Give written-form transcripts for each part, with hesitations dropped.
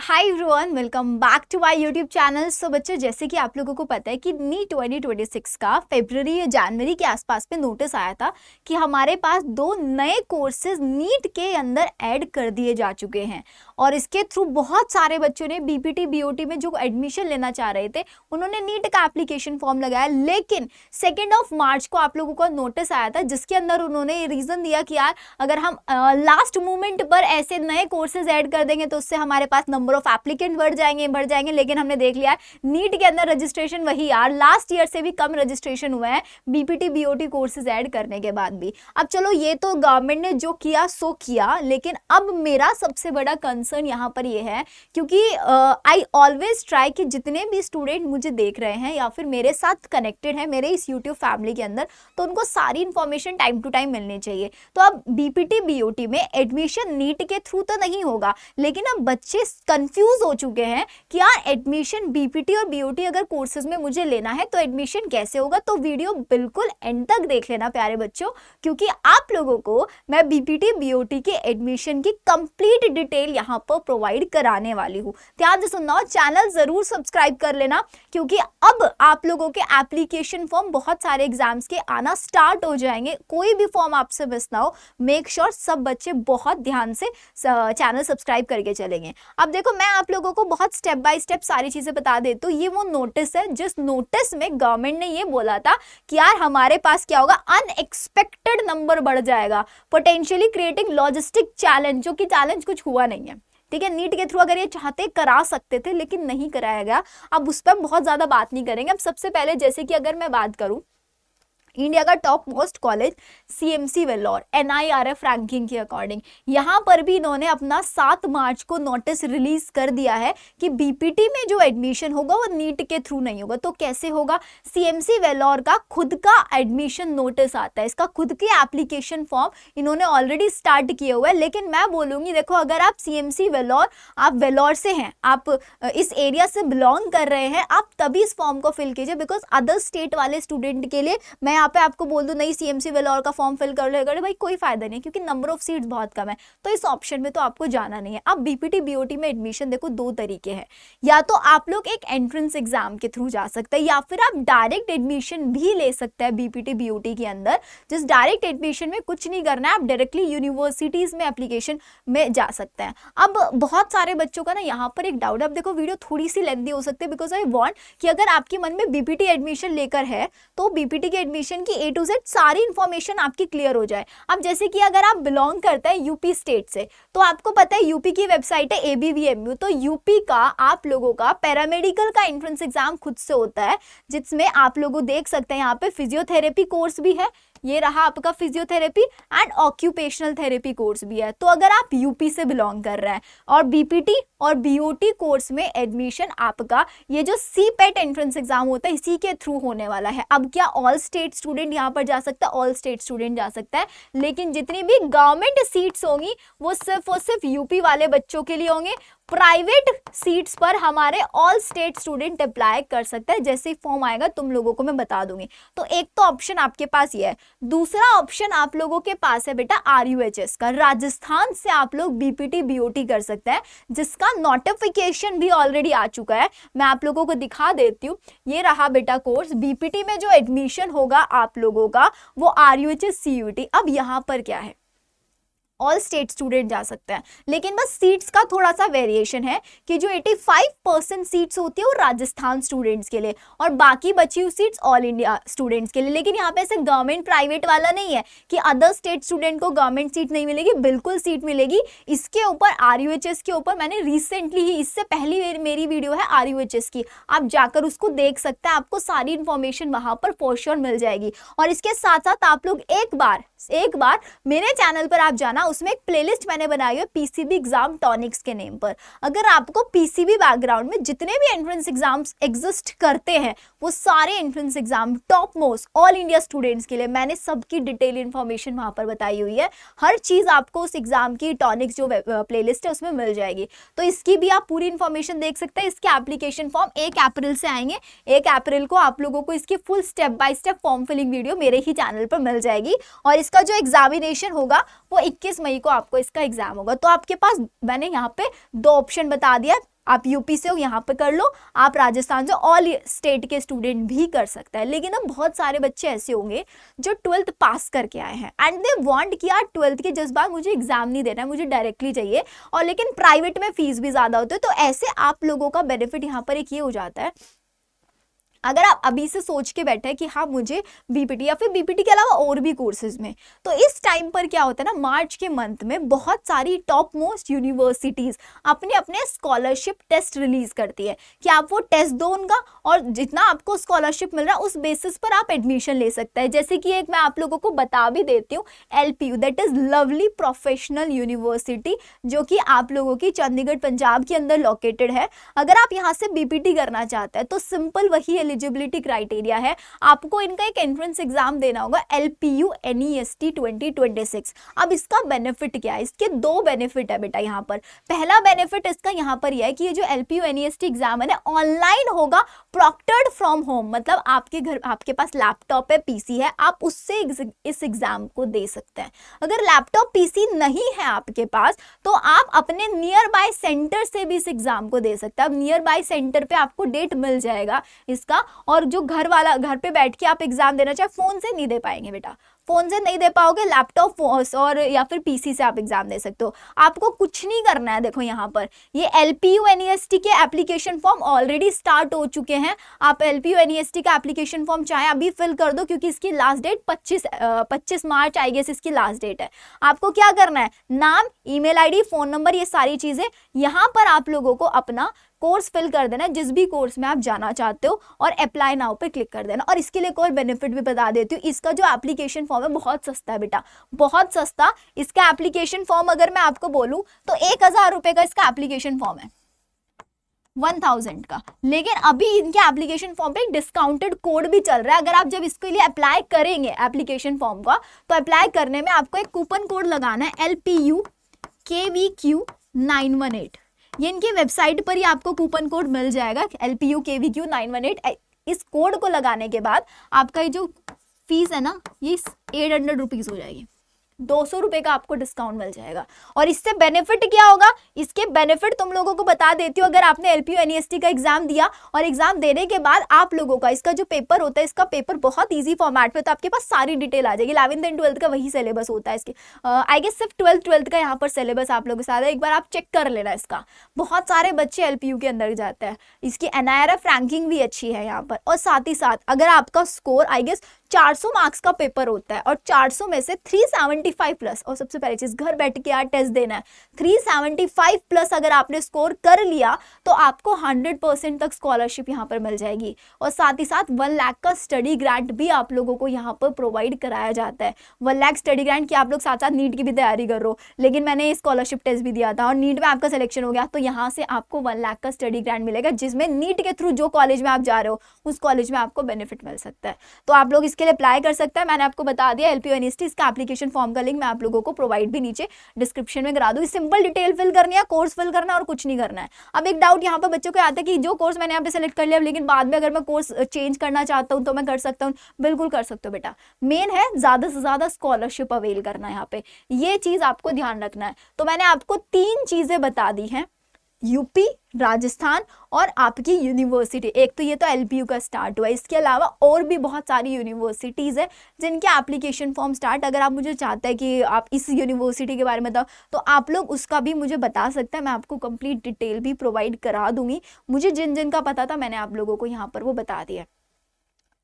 Hi everyone, welcome back to my YouTube channel. So बच्चों, जैसे कि आप लोगों को पता है कि नीट 2026 का फरवरी या जनवरी के आसपास में नोटिस आया था कि हमारे पास 2 नए कोर्सेज नीट के अंदर ऐड कर दिए जा चुके हैं और इसके थ्रू बहुत सारे बच्चों ने बीपीटी बीओटी में जो एडमिशन लेना चाह रहे थे उन्होंने नीट का एप्लीकेशन फॉर्म लगाया। लेकिन 2 मार्च को आप लोगों को नोटिस आया था जिसके अंदर उन्होंने ये रीजन दिया कि यार अगर हम लास्ट मोमेंट पर ऐसे नए कोर्सेज ऐड कर देंगे तो उससे हमारे पास नंबर ऑफ एप्लीकेंट बढ़ जाएंगे। लेकिन हमने देख लिया नीट के अंदर रजिस्ट्रेशन वही यार लास्ट ईयर से भी कम रजिस्ट्रेशन हुआ है बीपीटी बीओटी कोर्सेज ऐड करने के बाद भी। अब चलो ये तो गवर्नमेंट ने जो किया सो किया, लेकिन अब मेरा सबसे बड़ा कंसर्न यहाँ पर ये है क्योंकि आई ऑलवेज ट्राई कि जितने भी स्टूडेंट मुझे देख रहे हैं या फिर मेरे साथ कनेक्टेड है मेरे इस यूट्यूब फैमिली के अंदर, तो उनको सारी इंफॉर्मेशन टाइम टू टाइम मिलनी चाहिए। तो अब बीपीटी बीओटी में एडमिशन नीट के थ्रू तो नहीं होगा, लेकिन अब बच्चे कंफ्यूज हो चुके हैं कि यार एडमिशन बीपीटी और बीओटी अगर कोर्सेज में मुझे लेना है तो एडमिशन कैसे होगा। तो वीडियो बिल्कुल एंड तक देख लेना प्यारे बच्चों, क्योंकि आप लोगों को मैं बीपीटी बीओटी के एडमिशन की कंप्लीट डिटेल यहां पर प्रोवाइड कराने वाली हूं। ध्यान से सुनना और चैनल जरूर सब्सक्राइब कर लेना, क्योंकि अब आप लोगों के एप्लीकेशन फॉर्म बहुत सारे एग्जाम्स के आना स्टार्ट हो जाएंगे। कोई भी फॉर्म आपसे मिस ना हो, मेक श्योर सब बच्चे बहुत ध्यान से चैनल सब्सक्राइब करके चलेंगे। अब देखो, मैं आप लोगों को बहुत स्टेप बाय स्टेप सारी चीजें बता देती हूँ। ये वो नोटिस है जिस नोटिस में गवर्नमेंट ने ये बोला था कि यार हमारे पास क्या होगा, अनएक्सपेक्टेड नंबर बढ़ जाएगा, पोटेंशियली क्रिएटिंग लॉजिस्टिक चैलेंज, जो कि चैलेंज कुछ हुआ नहीं है। ठीक है, नीट के थ्रू अगर ये चाहते करा सकते थे लेकिन नहीं कराया गया। अब उस पर बहुत ज्यादा बात नहीं करेंगे। अब सबसे पहले जैसे कि अगर मैं बात करूं इंडिया का top most college CMC Vellore NIRF ranking के अकॉर्डिंग यहां पर भी इन्होंने अपना 7 मार्च को नोटिस रिलीज कर दिया है कि बीपीटी में जो एडमिशन होगा वो नीट के थ्रू नहीं होगा। तो कैसे होगा, सीएमसी वेल्लोर का खुद का एडमिशन नोटिस आता है, इसका खुद की एप्लीकेशन फॉर्म इन्होंने ऑलरेडी स्टार्ट किया हुआ है। लेकिन मैं बोलूंगी देखो, अगर आप सीएमसी वेल्लोर, आप वेल्लोर से हैं, आप इस एरिया से बिलोंग कर रहे हैं, आप तभी इस फॉर्म को फिल कीजिए। बिकॉज अदर स्टेट वाले स्टूडेंट के लिए मैं यहाँ पे आपको बोल दूं नहीं सीएमसी वेल्लोर का फॉर्म फिल कर लो, भाई कोई फायदा नहीं, क्योंकि नंबर ऑफ सीट्स बहुत कम है, तो इस ऑप्शन में तो आपको जाना नहीं है। अब बीपीटी बीओटी में एडमिशन देखो 2 तरीके हैं, या तो आप लोग एक एंट्रेंस एग्जाम के थ्रू जा सकते हैं या फिर आप डायरेक्ट एडमिशन भी ले सकते हैं बीपीटी बीओटी के अंदर। जिस डायरेक्ट एडमिशन में कुछ नहीं करना है, आप डायरेक्टली यूनिवर्सिटीज में एप्लीकेशन में जा सकते हैं। अब बहुत सारे बच्चों का ना यहाँ पर एक डाउट है, अब देखो वीडियो थोड़ी सी लेंथी हो सकती है बिकॉज आई वांट कि अगर आपके मन में बीपीटी एडमिशन लेकर है तो बीपीटी के एडमिशन की A to Z सारी इंफॉर्मेशन आपकी क्लियर हो जाए। अब जैसे कि अगर आप बिलोंग करते हैं यूपी स्टेट से, तो आपको पता है यूपी की वेबसाइट है ABVMU, तो यूपी का आप लोगों का पैरामेडिकल का एंट्रेंस एग्जाम खुद से होता है, जिसमें आप लोगों देख सकते हैं यहाँ पे फिजियोथेरेपी कोर्स भी है, ये रहा आपका physiotherapy and occupational therapy course भी है। तो अगर आप यूपी से बिलोंग कर रहे हैं और बीपीटी और बीओटी कोर्स में एडमिशन आपका ये जो सीपेट एंट्रेंस एग्जाम होता है इसी के थ्रू होने वाला है। अब क्या ऑल स्टेट स्टूडेंट यहाँ पर जा सकता है? ऑल स्टेट स्टूडेंट जा सकता है, लेकिन जितनी भी गवर्नमेंट सीट्स होंगी वो सिर्फ और सिर्फ यूपी वाले बच्चों के लिए होंगे। प्राइवेट सीट्स पर हमारे ऑल स्टेट स्टूडेंट अप्लाई कर सकते हैं। जैसे ही फॉर्म आएगा तुम लोगों को मैं बता दूंगी। तो एक तो ऑप्शन आपके पास ये है। दूसरा ऑप्शन आप लोगों के पास है बेटा RUHS का, राजस्थान से आप लोग बीपीटी बीओटी कर सकते हैं, जिसका नोटिफिकेशन भी ऑलरेडी आ चुका है। मैं आप लोगों को दिखा देती हूँ, ये रहा बेटा कोर्स। बीपीटी में जो एडमिशन होगा आप लोगों का वो RUHS CUET। अब यहाँ पर क्या है, ऑल स्टेट स्टूडेंट जा सकते हैं, लेकिन बस सीट्स का थोड़ा सा वेरिएशन है कि जो 85% सीट्स होती है वो राजस्थान स्टूडेंट्स के लिए और बाकी बची हुई सीट्स ऑल इंडिया स्टूडेंट्स के लिए। लेकिन यहाँ पे ऐसे गवर्नमेंट प्राइवेट वाला नहीं है कि अदर स्टेट स्टूडेंट को गवर्नमेंट सीट नहीं मिलेगी, बिल्कुल सीट मिलेगी। इसके ऊपर RUHS के ऊपर मैंने रिसेंटली ही, इससे पहली मेरी वीडियो है RUHS की, आप जाकर उसको देख सकते हैं, आपको सारी इंफॉर्मेशन वहां पर फॉर श्योर मिल जाएगी। और इसके साथ साथ आप लोग एक बार मेरे चैनल पर आप जाना, उसमें एक प्लेलिस्ट मैंने बनाई है पीसीबी एग्जाम टॉनिक्स के नेम पर। अगर आपको पीसीबी बैकग्राउंड में जितने भी एंट्रेंस एग्जाम्स एग्जिस्ट करते हैं वो सारे entrance exam top most all India students के लिए मैंने सबकी डिटेल इंफॉर्मेशन वहां पर बताई हुई है। हर चीज आपको उस एग्जाम की टॉनिक्स जो प्लेलिस्ट है उसमें मिल जाएगी, तो इसकी भी आप पूरी इंफॉर्मेशन देख सकते हैं। इसके एप्लीकेशन फॉर्म 1 अप्रैल से आएंगे। 1 अप्रैल को आप लोगों को इसकी full step by step form filling video मेरे ही चैनल पर मिल जाएगी और इसका जो एग्जामिनेशन होगा वो 21 मई को आपको इसका एग्जाम होगा। तो आपके पास मैंने यहाँ पे 2 ऑप्शन बता दिया, आप यूपी से हो यहाँ पे कर लो, आप राजस्थान से, ऑल स्टेट के स्टूडेंट भी कर सकता है। लेकिन अब बहुत सारे बच्चे ऐसे होंगे जो 12th पास करके आए हैं एंड दे वांट कि यार 12th के जस्ट बाद मुझे एग्जाम नहीं देना है, मुझे डायरेक्टली चाहिए, और लेकिन प्राइवेट में फीस भी ज्यादा होती है। तो ऐसे आप लोगों का बेनिफिट यहाँ पर एक ये हो जाता है, अगर आप अभी से सोच के बैठे हैं कि हाँ मुझे बीपीटी या फिर बीपीटी के अलावा और भी कोर्सेज में, तो इस टाइम पर क्या होता है ना, मार्च के मंथ में बहुत सारी टॉप मोस्ट यूनिवर्सिटीज अपने अपने स्कॉलरशिप टेस्ट रिलीज करती है कि आप वो टेस्ट दो उनका, और जितना आपको स्कॉलरशिप मिल रहा है उस बेसिस पर आप एडमिशन ले सकते हैं। जैसे कि एक मैं आप लोगों को बता भी देती हूँ, LPU that is lovely professional university, जो कि आप लोगों की चंडीगढ़ पंजाब के अंदर लोकेटेड है। अगर आप यहाँ से बीपीटी करना चाहते हैं तो सिंपल वही एलिजिबिलिटी क्राइटेरिया है, आपको इनका एक एंट्रेंस एग्जाम देना होगा, LPU NEST 2026। अब इसका बेनिफिट क्या है, इसके दो बेनिफिट है बेटा यहाँ पर। पहला बेनिफिट इसका यहाँ पर यह है कि ये जो LPU NEST एग्जाम है ना, ऑनलाइन होगा, प्रॉक्टर्ड फ्रॉम होम, मतलब आपके घर, आपके पास लैपटॉप है, पीसी है, आप उससे इस एग्जाम को दे सकते हैं। अगर लैपटॉप पीसी नहीं है आपके पास तो आप अपने नियर बाय सेंटर से भी इस एग्जाम को दे सकते हैं। अब नियर बाय सेंटर पे आपको डेट मिल जाएगा इसका, और जो घर पे बैठ के आप एग्जाम देना चाहे, फोन से नहीं दे पाएंगे बेटा, फोन से नहीं दे पाओगे, लैपटॉप और या फिर पीसी से आप एग्जाम दे सकते हो। आपको कुछ नहीं करना है, देखो यहाँ पर ये LPU NEST के एप्लीकेशन फॉर्म ऑलरेडी स्टार्ट हो चुके हैं। आप LPU NEST का एप्लीकेशन फॉर्म चाहे अभी फिल कर दो, क्योंकि इसकी last date 25 March I guess इसकी लास्ट डेट है। आपको क्या करना है, नाम, ईमेल आईडी, फोन नंबर, ये सारी चीजें यहाँ पर आप लोगों को अपना कोर्स फिल कर देना, जिस भी कोर्स में आप जाना चाहते हो, और अप्लाई नाउ पे क्लिक कर देना। और इसके लिए एक और बेनिफिट भी बता देती हूँ, इसका जो एप्लीकेशन फॉर्म है बहुत सस्ता है बेटा, बहुत सस्ता। इसका एप्लीकेशन फॉर्म अगर मैं आपको बोलूं तो 1000 रुपए का इसका एप्लीकेशन फॉर्म है, 1000 का। लेकिन अभी इनके एप्लीकेशन फॉर्म पे डिस्काउंटेड कोड भी चल रहा है। अगर आप जब इसके लिए अप्लाई करेंगे एप्लीकेशन फॉर्म का, तो अप्लाई करने में आपको एक कूपन कोड लगाना है, LPU KVQ 918। ये इनकी वेबसाइट पर ही आपको कूपन कोड मिल जाएगा, LPU KVQ 918। इस कोड को लगाने के बाद आपका ये जो फीस है ना, ये 800 रुपीज हो जाएगी, 200 रुपए का आपको डिस्काउंट मिल जाएगा। और इससे बेनिफिट क्या होगा, इसके बेनिफिट तुम लोगों को बता देती हूँ। अगर आपने LPU NEST का एग्जाम दिया और एग्जाम देने के बाद आप लोगों का इसका जो पेपर होता है, इसका पेपर बहुत इजी फॉर्मेट पे, तो आपके पास सारी डिटेल आ जाएगी। 11th एंड 12th का वही सिलेबस होता है इसके, आई गेस सिर्फ 12th का यहाँ पर सिलेबस आप लोगों के साथ है, एक बार आप चेक कर लेना इसका। बहुत सारे बच्चे LPU के अंदर जाते हैं, इसकी NIRF रैंकिंग भी अच्छी है यहाँ पर। और साथ ही साथ अगर आपका स्कोर आई गेस 400 मार्क्स का पेपर होता है, और 400 में से 375 प्लस, और सबसे पहली चीज घर बैठ के यार टेस्ट देना है, 375 प्लस अगर आपने स्कोर कर लिया तो आपको 100% तक स्कॉलरशिप यहाँ पर मिल जाएगी। और साथ ही साथ 1 लाख का स्टडी ग्रांट भी आप लोगों को यहाँ पर प्रोवाइड कराया जाता है। 1 लाख स्टडी ग्रांट की आप लोग साथ साथ नीट की भी तैयारी कर रहे हो, लेकिन मैंने स्कॉलरशिप टेस्ट भी दिया था और नीट में आपका सिलेक्शन हो गया, तो यहाँ से आपको 1 लाख का स्टडी ग्रांट मिलेगा, जिसमें नीट के थ्रू जो कॉलेज में आप जा रहे हो उस कॉलेज में आपको बेनिफिट मिल सकता है। तो आप लोग इसके लिए अप्लाई कर सकते हैं। मैंने आपको बता दिया LPU NEST, इसका एप्लीकेशन फॉर्म का लिंक मैं आप लोगों को प्रोवाइड भी नीचे डिस्क्रिप्शन में करा दूंगी। सिंपल डिटेल फिल करनी है, कोर्स फिल करना है और कुछ नहीं करना है। अब एक डाउट यहाँ पर बच्चों को आता है कि जो कोर्स मैंने यहाँ पे सेलेक्ट कर लिया, लेकिन बाद में अगर मैं कोर्स चेंज करना चाहता हूँ तो मैं कर सकता हूँ। बिल्कुल कर सकते हो बेटा, मेन है ज्यादा से ज्यादा स्कॉलरशिप अवेल करना है यहाँ पे, ये चीज आपको ध्यान रखना है। तो मैंने आपको 3 चीजें बता दी हैं, यूपी, राजस्थान और आपकी यूनिवर्सिटी। एक तो ये तो LPU का स्टार्ट हुआ, इसके अलावा और भी बहुत सारी यूनिवर्सिटीज़ है जिनके एप्लीकेशन फॉर्म स्टार्ट, अगर आप मुझे चाहते हैं कि आप इस यूनिवर्सिटी के बारे में बताओ तो आप लोग उसका भी मुझे बता सकते हैं, मैं आपको कंप्लीट डिटेल भी प्रोवाइड करा दूंगी। मुझे जिन जिन का पता था मैंने आप लोगों को यहाँ पर वो बता दिया।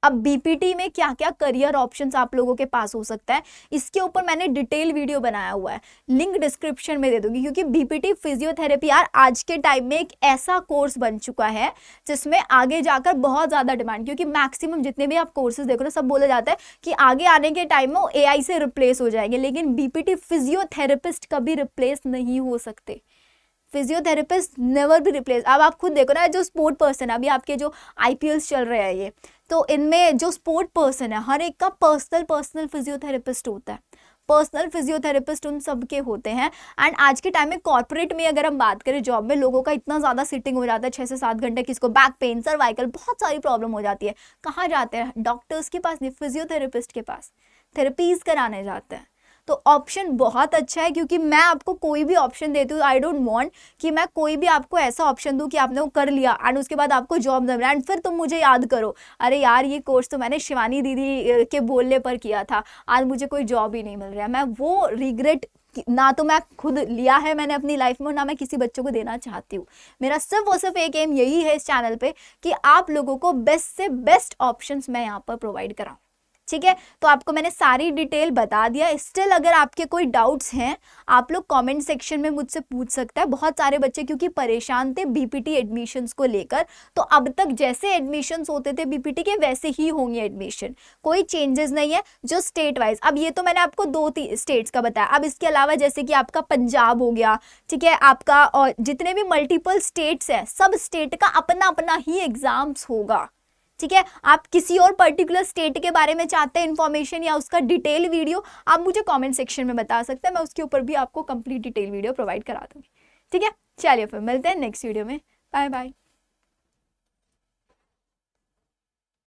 अब बीपीटी में क्या क्या करियर ऑप्शंस आप लोगों के पास हो सकता है, इसके ऊपर मैंने डिटेल वीडियो बनाया हुआ है, लिंक डिस्क्रिप्शन में दे दूंगी। क्योंकि बीपीटी फिजियोथेरेपी यार आज के टाइम में एक ऐसा कोर्स बन चुका है जिसमें आगे जाकर बहुत ज़्यादा डिमांड, क्योंकि मैक्सिमम जितने भी आप कोर्सेज देखो ना, सब बोला जाता है कि आगे आने के टाइम में वो AI से रिप्लेस हो जाएंगे, लेकिन बीपीटी फिजियोथेरेपिस्ट कभी रिप्लेस नहीं हो सकते। फिजियोथेरेपिस्ट नेवर भी रिप्लेस। अब आप खुद देखो ना, जो स्पोर्ट पर्सन है, अभी आपके जो IPLs चल रहे हैं ये, तो इनमें जो स्पोर्ट पर्सन है हर एक का पर्सनल फिजियोथेरेपिस्ट होता है, पर्सनल फिजियोथेरेपिस्ट उन सब के होते हैं। एंड आज के टाइम में कॉर्पोरेट में अगर हम बात करें, जॉब में लोगों का इतना ज़्यादा सिटिंग हो जाता है 6 से 7 घंटे, किसको बैक पेन, सर्वाइकल, बहुत सारी प्रॉब्लम हो जाती है। कहाँ जाते हैं? डॉक्टर्स के पास नहीं, फिजियोथेरेपिस्ट के पास थेरेपीज कराने जाते हैं। तो ऑप्शन बहुत अच्छा है, क्योंकि मैं आपको कोई भी ऑप्शन देती हूँ, आई डोंट वांट कि मैं कोई भी आपको ऐसा ऑप्शन दूँ कि आपने वो कर लिया एंड उसके बाद आपको जॉब न मिला एंड फिर तुम मुझे याद करो, अरे यार ये कोर्स तो मैंने शिवानी दीदी के बोलने पर किया था, आज मुझे कोई जॉब ही नहीं मिल रहा है। मैं वो रिग्रेट ना तो मैं खुद लिया है मैंने अपनी लाइफ में, और ना मैं किसी बच्चों को देना चाहती हूँ। मेरा सिर्फ और सिर्फ एक एम यही है इस चैनल पे कि आप लोगों को बेस्ट से बेस्ट ऑप्शंस मैं यहाँ पर प्रोवाइड कराऊँ। ठीक है, तो आपको मैंने सारी डिटेल बता दिया। स्टिल अगर आपके कोई डाउट्स हैं आप लोग कमेंट सेक्शन में मुझसे पूछ सकते हैं। बहुत सारे बच्चे क्योंकि परेशान थे बीपीटी एडमिशन्स को लेकर, तो अब तक जैसे एडमिशन्स होते थे बीपीटी के वैसे ही होंगे एडमिशन, कोई चेंजेस नहीं है। जो स्टेट वाइज, अब ये तो मैंने आपको 2 स्टेट्स का बताया, अब इसके अलावा जैसे कि आपका पंजाब हो गया, ठीक है, आपका और जितने भी मल्टीपल स्टेट्स हैं सब स्टेट का अपना अपना ही एग्जाम्स होगा। ठीक है, आप किसी और पर्टिकुलर स्टेट के बारे में चाहते हैं इन्फॉर्मेशन या उसका डिटेल वीडियो, आप मुझे कमेंट सेक्शन में बता सकते हैं, मैं उसके ऊपर भी आपको कंप्लीट डिटेल वीडियो प्रोवाइड करा दूंगी। ठीक है, चलिए फिर मिलते हैं नेक्स्ट वीडियो में। Bye bye.